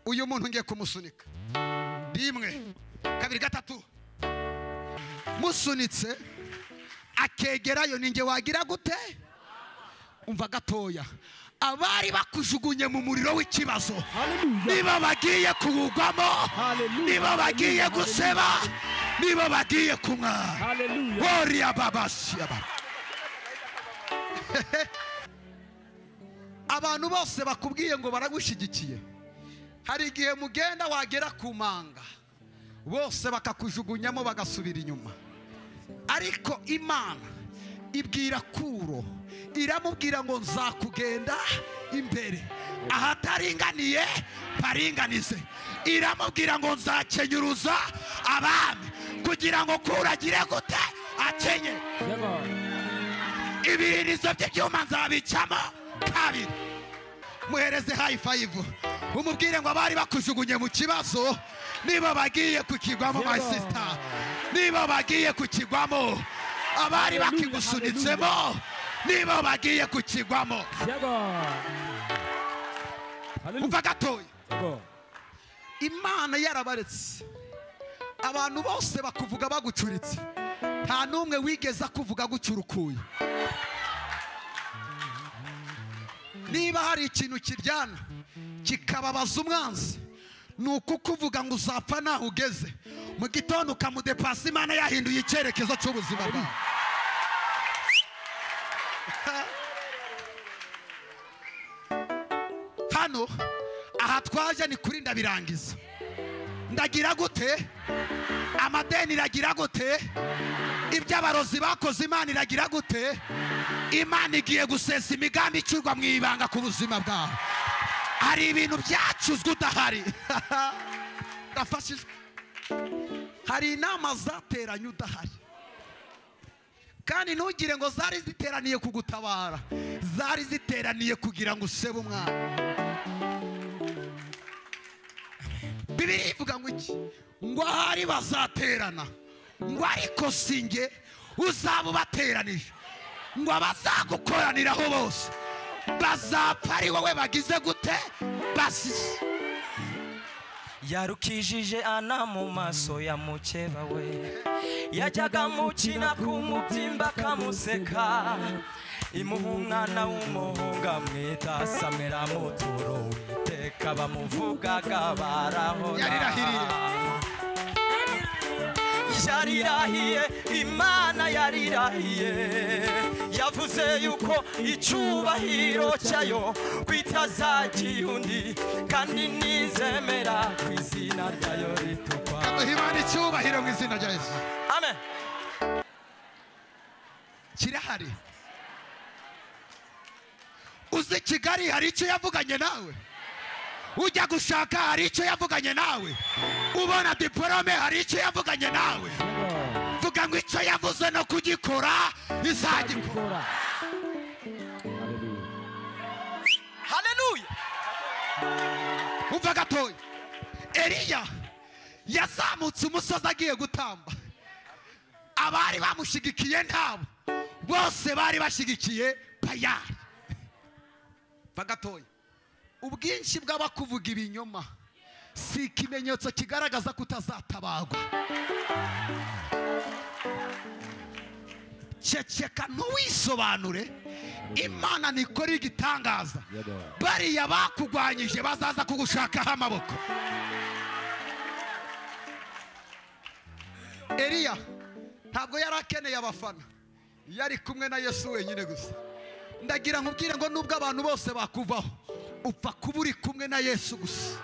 uyu muntu ngiye kumusunika rimwe kabiri gatatu musunitse akegerayo ninge wagira gute umva gatoya abari bakujugunye mu muriro w'ikibazo niba bagiye kuwugwamo niba bagiye guseba niba bagiye kumwa horiya babasi abantu bose bakubwiye ngo baragushigikiye hari igihe mugenda wagera ku manga bose bakakujugunyamo bagasubira inyuma ariko Imana ibwira Kuro iramubwira ngo nzakugenda imbere ahataringaniye paringanize iramubwira ngo nzakenyuruza abami kugira ngo Kuro agire gute akenye ibirinizo by'ibyuma nzabicamo kabiri muhereze high five umubwire ngo abari bakujugunye mu kibazo niba bagiye kukigwamo my sister niba bagiye kukigwamo abari bakigusunitsemo niba bagiye kukigwamo umva gatoya Imana yarabaretse abantu bose bakuvuga bagucuritse nta numwe wigeza kuvuga gucurukuye niba hari ikintu kiryana kikababaza umwanzi nuko kuvuga ngo uzapfa naho ugeze mu gitondo ukamudepasa Imana yahinduye icyerekezo cy'ubuzima bwawe hano aha twaje ni kuri ndabirangiza ndagira gute amadeni iragira gute iby'abarozi bakoze Imana iragira gute Imana igiye gusesa imigambi icurwa mu ibanga ku buzima bwawe hari ibintu byacuzwe udahari ndafashijwe hari inama zateranye udahari kandi ntugire ngo zari ziteraniye kugutabara zari ziteraniye kugira ngo usebe umwana Bibiliya ivuga ngo iki ngo ahari bazaterana ngo ariko singe uzaba ubateranije ngo abazagukoraniraho bose bazapfa ari wowe bagize gute basize yarukijije Ana mu maso ya mukeba we yajyaga mukina ku mubyimba kamuseka imuha umwana w'umuhungu amwita Samera muturo witeka bamuvugaga baraho yarirahiye Imana yarirahiye yavuze yuko icyubahiro cyayo kwitazagiye undi kandi nizemera ku izina ryayo ritukwa Imana icyubahiro mu izina rya Yesu amen kirahari uzi Kigali hari icyo yavuganye nawe ujya gushaka hari icyo yavuganye nawe ubona diplome hari icyo yavuganye nawe vuga ngo icyo yavuze no kugikora izagikora haleluya umva gatoya Eliya yazamutse umusozi agiye gutamba abari bamushigikiye ntabo bose bari bashigikiye Bayali bagatoya ubwinshi bw'abakuvuga ibinyoma si ikimenyetso kigaragaza kutazatabagwa ceceka ntuwisobanure Imana nikora igitangaza bariya bakugwanyije bazaza kugushakaho amaboko Eliya ntabwo yari akeneye abafana yari kumwe na Yesu wenyine gusa ndagira nkubwire ngo nubwo abantu bose bakuvaho upfa kuba uri kumwe na Yesu gusa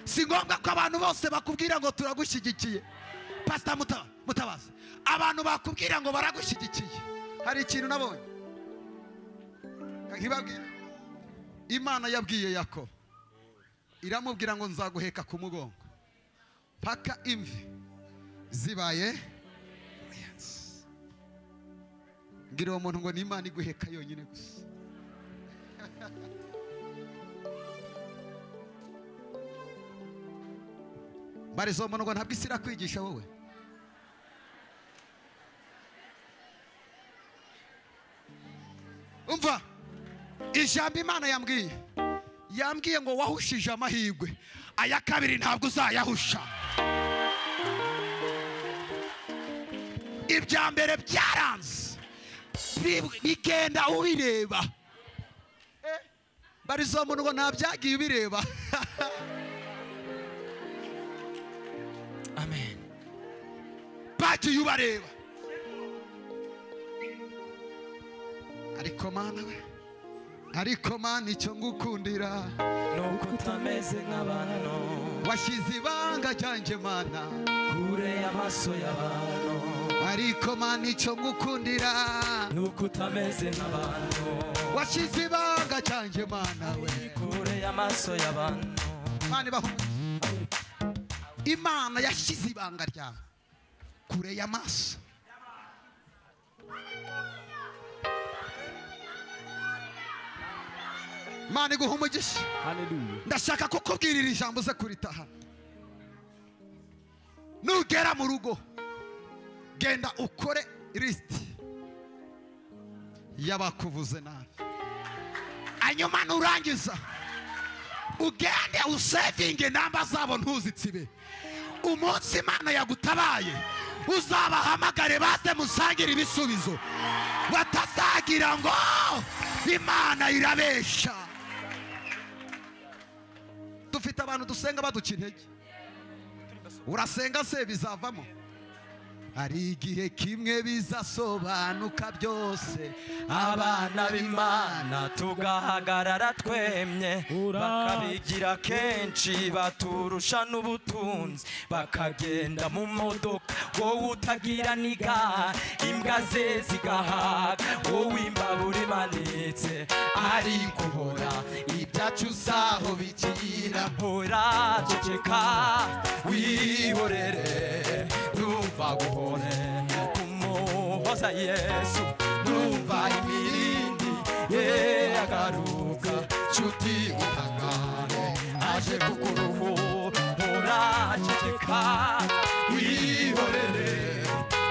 si ngombwa ko abantu bose bakubwira ngo turagushyigikiye Pastor Mutabazi abantu bakubwira ngo baragushyigikiye hari ikintu nabonye nkibabwira Imana yabwiye Yakobo iramubwira ngo nzaguheka ku mugongo paka imvi zibaye ngira uwo muntu ngo ni Imana iguheka yonyine gusa barizo umuntu ngo ntabwo isi irakwigisha wowe umva ijambo Imana yambwiye yambwiye ngo wahushije amahirwe, aya kabiri ntabwo uzayahusha. Ibya mbere byaranze bigenda ubireba. Barizo muntu ngo ntabyagiye ubireba. Amen. Bagiye ubareba. Ariko mana we, ariko mana icyo ngukundira nuko utameze nk'abantu, washyize ibanga ryanjye mana kure y'amaso y'abantu. Ariko mana icyo ngukundira nuko utameze nk'abantu, washyize ibanga ryanjye mana we kure y'amaso y'abantu. Imana yashyize ibanga ryawe kure y'amaso. Mana iguha umugisha. Hallelujah. Ndashaka kukubwirira ijambo ze kuritaha. Nugera mu rugo genda ukore list y'abakuvuze nabi. Hanyuma nurangiza ugende usevinge namba zabo ntuzitsibe. Umunsi Imana yagutabaye uzabahamagare baze musangira ibisubizo, batazagira ngo Imana irabesha. Dufite abantu dusenga baduca intege. Urasenga se bizavamo? Hari igihe kimwe bizasobanuka byose, abana b'Imana tugahagarara twemye, bakabigira kenshi baturusha n'ubutunzi, bakagenda mu modoka wowe utagira niga, imbwa ze zigahaga wowe imbabura imanitse. Ariko hora ibyacu uzaho bikira, hora ceceka wihorere, numva guhora kumuhoza Yesu, numva imirindi ye agaruka, nshuti utangane aje kukuruhura. Ceceka wihorere,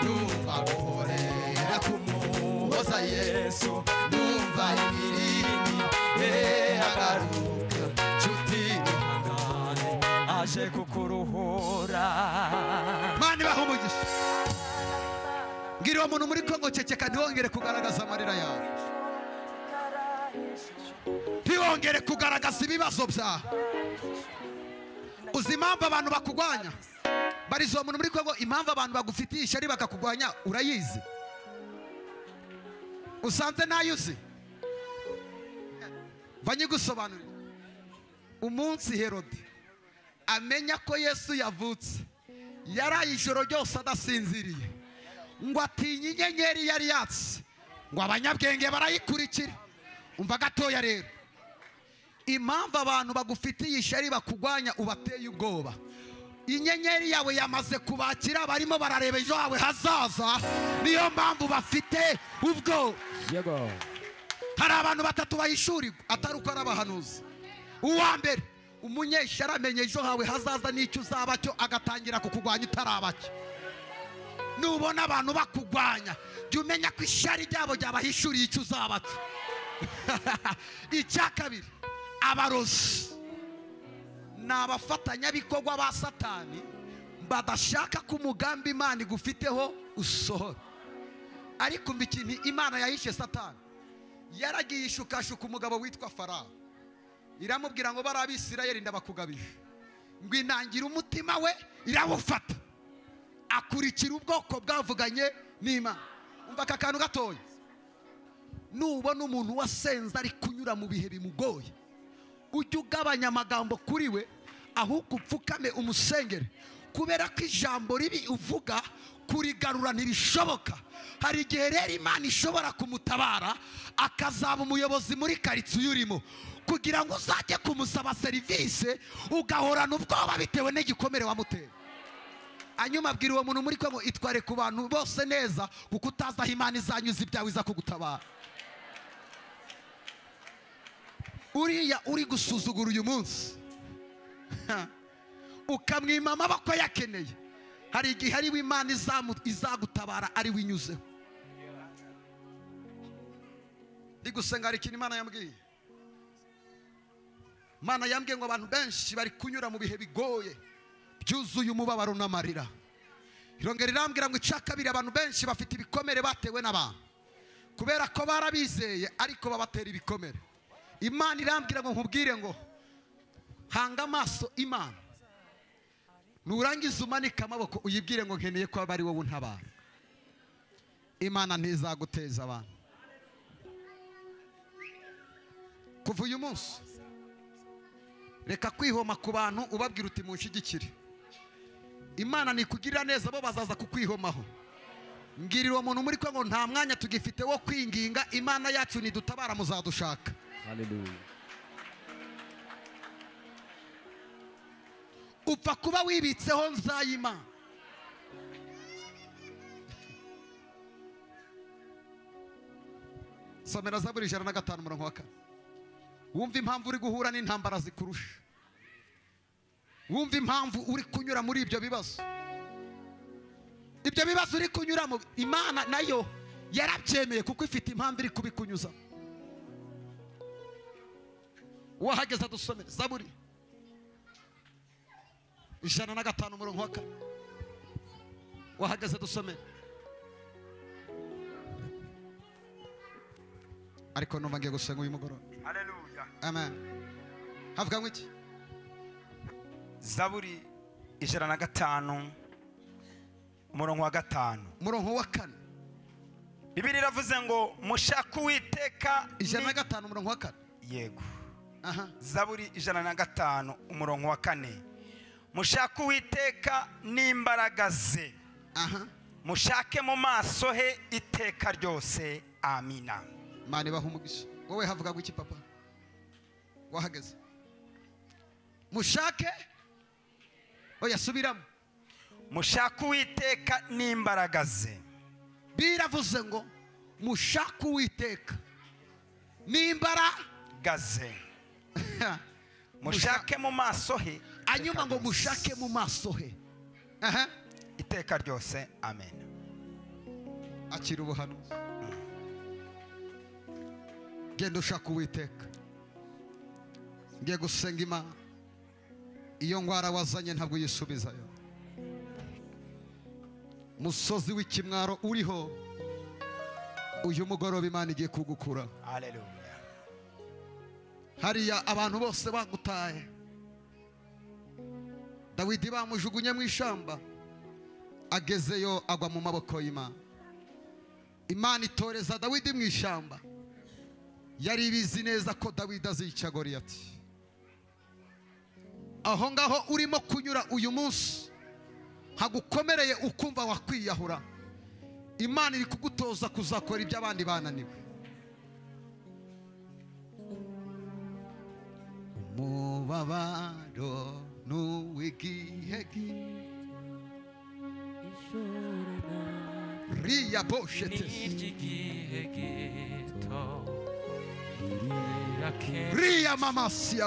numva guhorera kumuhoza Yesu, numva imirindi ye agaruka, nshuti utangane aje kukuruhura. Mana ibahe umugisha. Ngira uwo muntu muri Kongo ceceka, ntiwongere kugaragaza amarira yawe, ntiwongere kugaragaza ibibazo byawe. Uzi impamvu abantu bakugwanya? Barizo uwo muntu muri Kongo, impamvu abantu bagufitiye ishyari bakakugwanya urayizi? Usanze nayo uzi? Banyigusobanurira. Umunsi Herode amenya ko Yesu yavutse, yaraye ijoro ryose adasinziriye, ngo atinye inyenyeri yari yatse, ngo abanyabwenge barayikurikira. Umva gatoya rero, impamvu abantu bagufitiye ishyari bakugwanya ubateye ubwoba, inyenyeri yawe yamaze kubakira, barimo barareba ejo hawe hazaza, niyo mpamvu bafite ubwoba. Hari abantu batatu bayishurirwa atari uko ari abahanuzi. Uwa mbere, umunyeshyari amenye ejo hawe hazaza n'icyo uzaba cyo, agatangira kukugwanya utarabacyo. Nubona abantu bakugwanya, jya umenya ko ishyari ryabo ryabahishuriye icyo uzaba cyo. Icya kabiri, abarozi ni abafatanyabikorwa ba Satani, badashaka ko umugambi Imana igufiteho usohora. Ariko umva ikintu Imana yahishe Satani. Yaragiye ishukashuka umugabo witwa Farawo, iramubwira ngo bari Abisirayeli ndabakugabije, ngo inangira umutima we iramufata, akurikira ubwoko bwavuganye n'Imana. Umva aka kantu gatoya, nubona umuntu wasenze ari kunyura mu bihe bimugoye, ujye ugabanya amagambo kuri we, ahubwo upfukame umusengere, kubera ko ijambo ribi uvuga kurigarura ntibishoboka. Hari igihe rero Imana ishobora kumutabara akazaba umuyobozi muri karitsiye urimo, kugira ngo uzajye kumusaba serivisi ugahorana ubwoba bitewe n'igikomere wamuteye. Hanyuma abwira uwo muntu muri Kongo, itware ku bantu bose neza, kuko utazi aho Imana izanyuza ibyawe iza kugutabara. Uriya uri gusuzugura uyu munsi ukamwima amaboko yakeneye, hari igihe ari we Imana izagutabara ari we inyuzeho. Ndi gusenga, hari ikintu Imana yambwiye. Mana yambwiye ngo abantu benshi bari kunyura mu bihe bigoye byuzuye umubabaro n'amarira. Irongera irambwira ngo icya kabiri, abantu benshi bafite ibikomere batewe n'abantu kubera ko barabizeye ariko babatera ibikomere. Imana irambwira ngo nkubwire ngo hanga amaso Imana, nurangiza umanika amaboko uyibwire ngo nkeneye ko aba ari wowe untabara. Imana ntizaguteza abantu. Kuva uyu munsi reka kwihoma ku bantu ubabwira uti munshigikire. Imana nikugirira neza bo bazaza kukwihomaho. Mbwirira uwo muntu muri ko ngo nta mwanya tugifite wo kwinginga, Imana yacu nidutabara muzadushaka. Hallelujah. Upfa kuba wibitseho nzayima. Somera Zaburi 105 umurongo wa 4. Wumva impamvu uri guhura n'intambara zikurusha. Wumva impamvu uri kunyura muri ibyo bibazo. Ibyo bibazo uri kunyuramo Imana nayo yarabyemeye kuko ifite impamvu iri kubikunyuza. Wahageze dusomere Zaburi 105 umurongo wa 4. Wahageze dusomere. Ariko numva ngiye gusenga uyu mugoroba. Haleluya. Amen. Havuga ngo iki? Zaburi 105 umurongo wa 5. Umurongo wa 4. Bibiliya iravuze ngo mushaka Uwiteka. 105 umurongo wa 4. Yego. Aha. Zaburi 105 umurongo wa 4. Mushaka Uwiteka n'imbaraga ze. Aha. Mushake mu maso he iteka ryose. Amina. Mani bahumugisha. Wowe havuga ngo iki papa? Wahageze. Mushake. Oya subiramo. Mushake Uwiteka n'imbaraga ze. Biravuze ngo mushake Uwiteka n'imbaraga ze. Mushake mu maso he. Anyuma ngo mushake mu maso he. Aha. Iteka ryose. Amen. Akira ubuhanuzi. Genda ushaka Uwiteka. Ngiye gusenga Imana. Iyo ngwara wazanye ntabwo yisubizayo. Musozi w'ikimwaro uriho uyu mugoroba Imana igiye kugukura. Haleluya. Hariya abantu bose bagutaye. Dawidi bamujugunye mu ishamba, agezeyo agwa mu maboko y'Imana. Imana itoreza Dawidi mu ishamba. Yari ibizi neza ko Dawidi azica Goliyati. Aho ngaho urimo kunyura uyu munsi hagukomereye ukumva wakwiyahura, Imana iri kugutoza kuzakora ibyo abandi bananiwe. Umubabaro n'uw'igihe riya boshete riya mamasi